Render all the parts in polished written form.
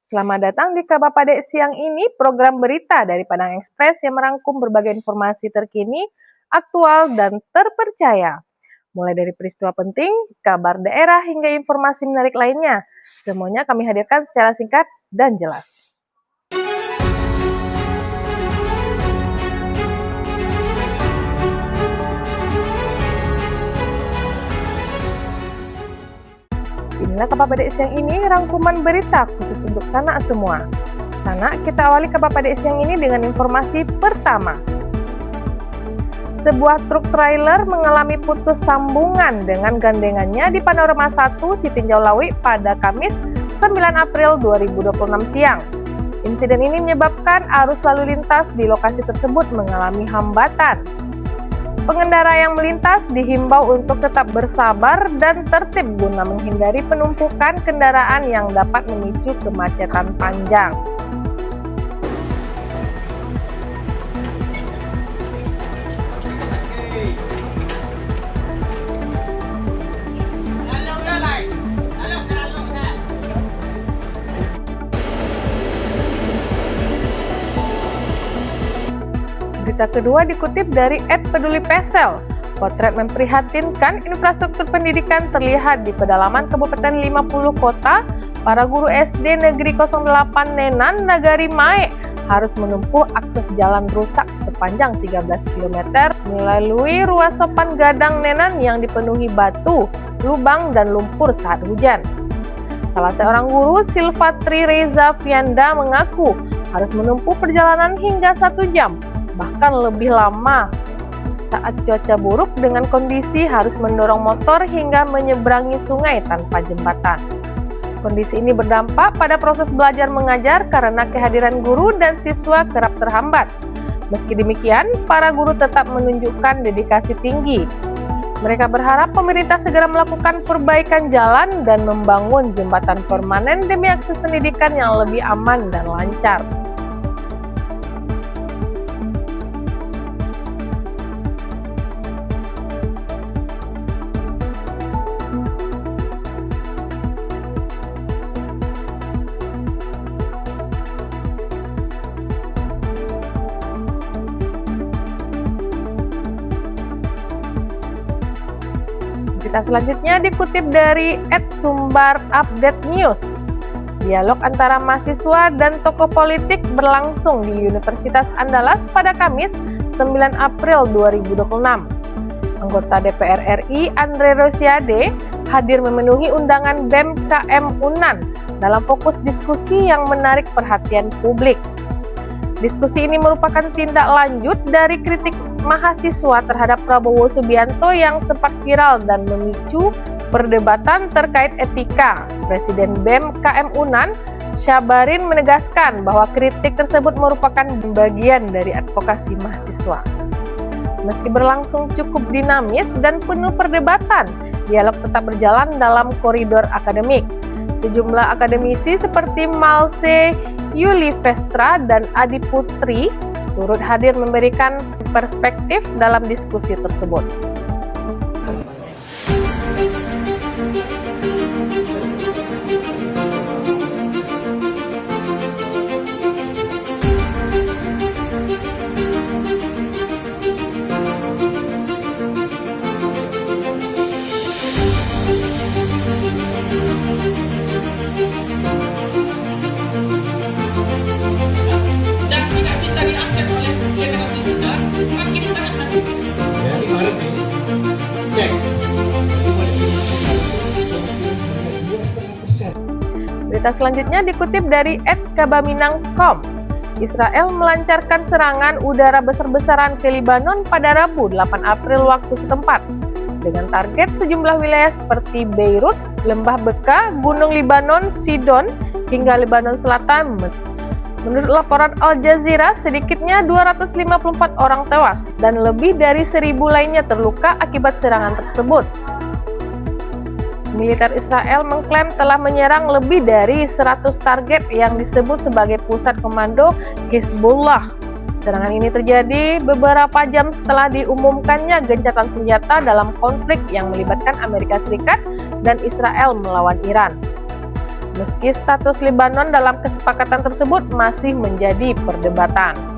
Selamat datang di Kabar Padek siang ini, program berita dari Padang Express yang merangkum berbagai informasi terkini, aktual, dan terpercaya. Mulai dari peristiwa penting, kabar daerah, hingga informasi menarik lainnya. Semuanya kami hadirkan secara singkat dan jelas. Inilah Kabar Padek siang ini, rangkuman berita khusus untuk Sanak semua. Sanak, kita awali Kabar Padek siang ini dengan informasi pertama. Sebuah truk trailer mengalami putus sambungan dengan gandengannya di Panorama 1 Sitinjau Lawi pada Kamis 9 April 2026 siang. Insiden ini menyebabkan arus lalu lintas di lokasi tersebut mengalami hambatan. Pengendara yang melintas dihimbau untuk tetap bersabar dan tertib guna menghindari penumpukan kendaraan yang dapat memicu kemacetan panjang. Berita kedua dikutip dari @pedulipesel. Potret memprihatinkan, infrastruktur pendidikan terlihat di pedalaman Kabupaten 50 Kota. Para guru SD Negeri 08 Nenan, Nagari Mae harus menempuh akses jalan rusak sepanjang 13 km melalui ruas sopan Gadang Nenan yang dipenuhi batu, lubang, dan lumpur saat hujan. Salah seorang guru, Silvatri Reza Fianda, mengaku harus menempuh perjalanan hingga 1 jam, bahkan lebih lama saat cuaca buruk dengan kondisi harus mendorong motor hingga menyeberangi sungai tanpa jembatan. Kondisi ini berdampak pada proses belajar mengajar karena kehadiran guru dan siswa kerap terhambat. Meski demikian, para guru tetap menunjukkan dedikasi tinggi. Mereka berharap pemerintah segera melakukan perbaikan jalan dan membangun jembatan permanen demi akses pendidikan yang lebih aman dan lancar. Berita selanjutnya dikutip dari @sumbarupdatenews. Dialog antara mahasiswa dan tokoh politik berlangsung di Universitas Andalas pada Kamis 9 April 2026. Anggota DPR RI Andre Rosiade hadir memenuhi undangan BEM KM Unan dalam fokus diskusi yang menarik perhatian publik. Diskusi ini merupakan tindak lanjut dari kritik mahasiswa terhadap Prabowo Subianto yang sempat viral dan memicu perdebatan terkait etika. Presiden BEM KM Unan, Syabarin, menegaskan bahwa kritik tersebut merupakan bagian dari advokasi mahasiswa. Meski berlangsung cukup dinamis dan penuh perdebatan, dialog tetap berjalan dalam koridor akademik. Sejumlah akademisi seperti Malse Yuli Vestra dan Adi Putri turut hadir memberikan perspektif dalam diskusi tersebut. Berita selanjutnya dikutip dari @kabaminang.com. Israel melancarkan serangan udara besar-besaran ke Lebanon pada Rabu 8 April waktu setempat dengan target sejumlah wilayah seperti Beirut, Lembah Beka, Gunung Lebanon, Sidon, hingga Lebanon Selatan. Menurut laporan Al Jazeera, sedikitnya 254 orang tewas dan lebih dari 1.000 lainnya terluka akibat serangan tersebut. Militer Israel mengklaim telah menyerang lebih dari 100 target yang disebut sebagai pusat komando Hizbullah. Serangan ini terjadi beberapa jam setelah diumumkannya gencatan senjata dalam konflik yang melibatkan Amerika Serikat dan Israel melawan Iran. meski status Lebanon dalam kesepakatan tersebut masih menjadi perdebatan.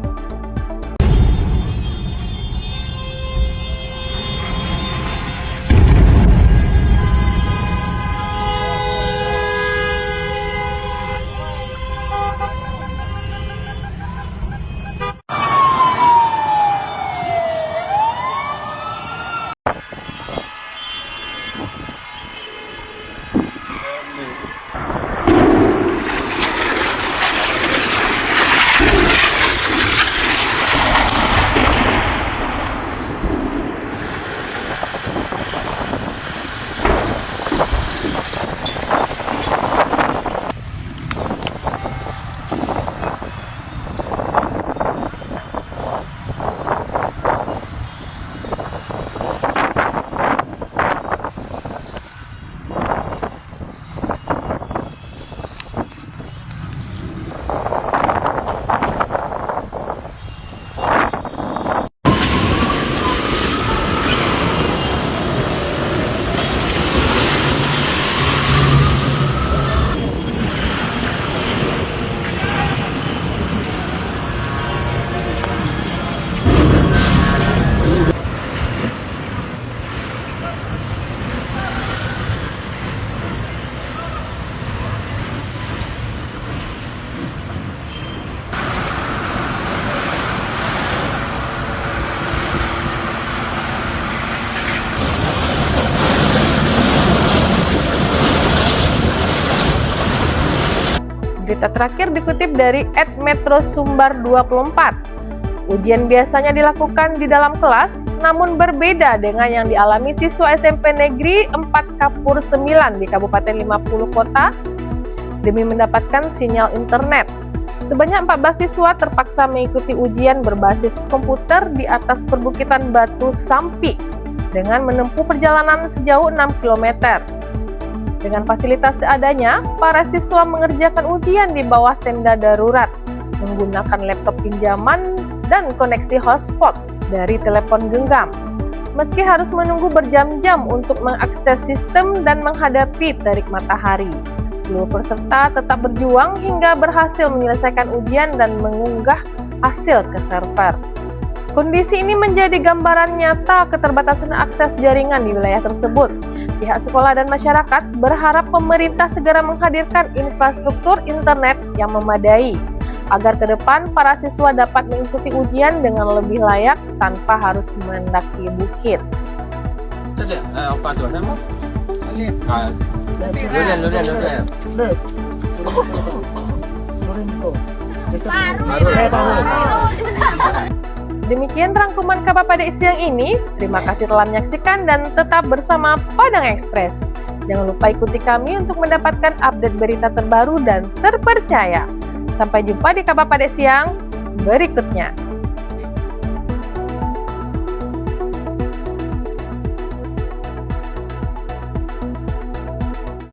Berita terakhir dikutip dari @metrosumbar24. Ujian biasanya dilakukan di dalam kelas, namun berbeda dengan yang dialami siswa SMP Negeri 4 Kapur 9 di Kabupaten 50 Kota demi mendapatkan sinyal internet. Sebanyak 14 siswa terpaksa mengikuti ujian berbasis komputer di atas perbukitan Batu Sampi dengan menempuh perjalanan sejauh 6 km. Dengan fasilitas seadanya, para siswa mengerjakan ujian di bawah tenda darurat, menggunakan laptop pinjaman dan koneksi hotspot dari telepon genggam. Meski harus menunggu berjam-jam untuk mengakses sistem dan menghadapi terik matahari, seluruh peserta tetap berjuang hingga berhasil menyelesaikan ujian dan mengunggah hasil ke server. Kondisi ini menjadi gambaran nyata keterbatasan akses jaringan di wilayah tersebut. Pihak sekolah dan masyarakat berharap pemerintah segera menghadirkan infrastruktur internet yang memadai, agar ke depan para siswa dapat mengikuti ujian dengan lebih layak tanpa harus mendaki bukit. Demikian rangkuman kabar pada siang ini. Terima kasih telah menyaksikan dan tetap bersama Padang Express. Jangan lupa ikuti kami untuk mendapatkan update berita terbaru dan terpercaya. Sampai jumpa di kabar pada siang berikutnya.